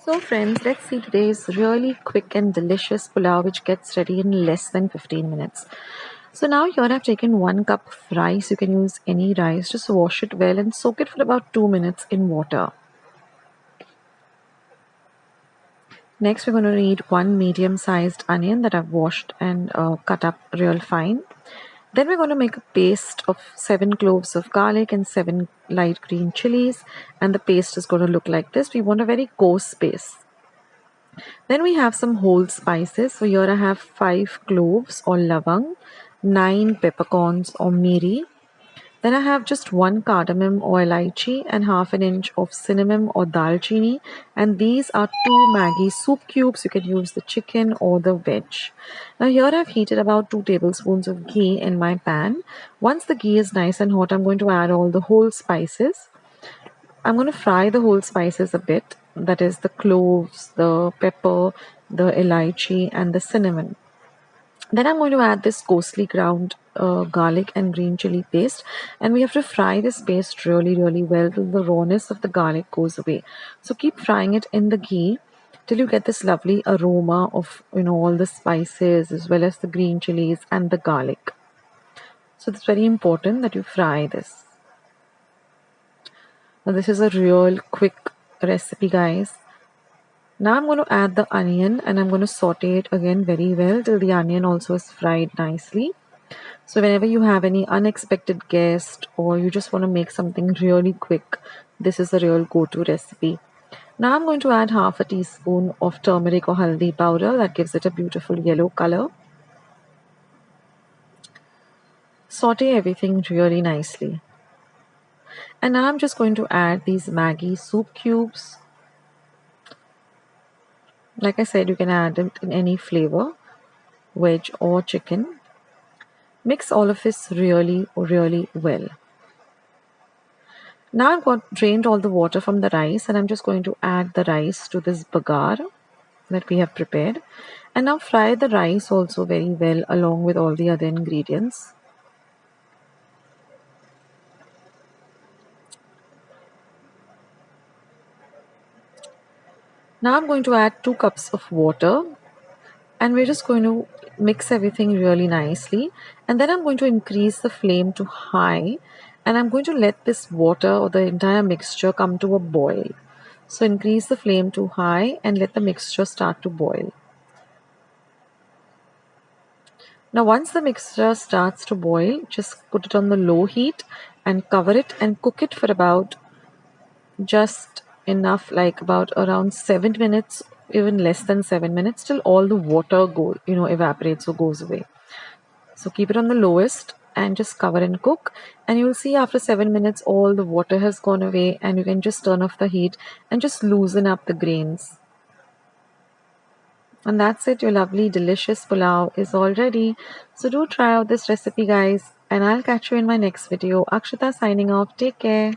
So friends, let's see today's really quick and delicious pulao which gets ready in less than 15 minutes. So now here I've taken 1 cup of rice. You can use any rice. Just wash it well and soak it for about 2 minutes in water. Next we're going to need 1 medium-sized onion that I've washed and cut up real fine. Then we're going to make a paste of 7 cloves of garlic and 7 light green chilies, and the paste is going to look like this. We want a very coarse paste. Then we have some whole spices. So here I have 5 cloves or lavang, 9 peppercorns or meeri. Then I have just 1 cardamom or elaichi and half an inch of cinnamon or dalchini. And these are 2 Maggi soup cubes. You can use the chicken or the veg. Now here I've heated about 2 tablespoons of ghee in my pan. Once the ghee is nice and hot, I'm going to add all the whole spices. I'm going to fry the whole spices a bit. That is the cloves, the pepper, the elaichi and the cinnamon. Then I'm going to add this coarsely ground garlic and green chili paste, and we have to fry this paste really well till the rawness of the garlic goes away. So keep frying it in the ghee till you get this lovely aroma of all the spices as well as the green chilies and the garlic. So it's very important that you fry this. Now this is a real quick recipe, guys. Now I'm going to add the onion and I'm going to saute it again very well till the onion also is fried nicely. So whenever you have any unexpected guest or you just want to make something really quick, this is a real go-to recipe. Now I'm going to add half a teaspoon of turmeric or haldi powder that gives it a beautiful yellow color. Saute everything really nicely. And now I'm just going to add these Maggi soup cubes. Like I said, you can add it in any flavor, veg or chicken. Mix all of this really well. Now I've drained all the water from the rice and I'm just going to add the rice to this bagar that we have prepared. And now fry the rice also very well along with all the other ingredients. Now I'm going to add 2 cups of water and we're just going to mix everything really nicely, and then I'm going to increase the flame to high and I'm going to let this water or the entire mixture come to a boil. So increase the flame to high and let the mixture start to boil. Now once the mixture starts to boil, just put it on the low heat and cover it and cook it for about just enough, like about around 7 minutes, even less than 7 minutes, till all the water evaporates or goes away. So keep it on the lowest and just cover and cook, and you will see after 7 minutes all the water has gone away and you can just turn off the heat and just loosen up the grains. And that's it, your lovely delicious pulao is all ready. So do try out this recipe, guys, and I'll catch you in my next video. Akshita signing off. Take care.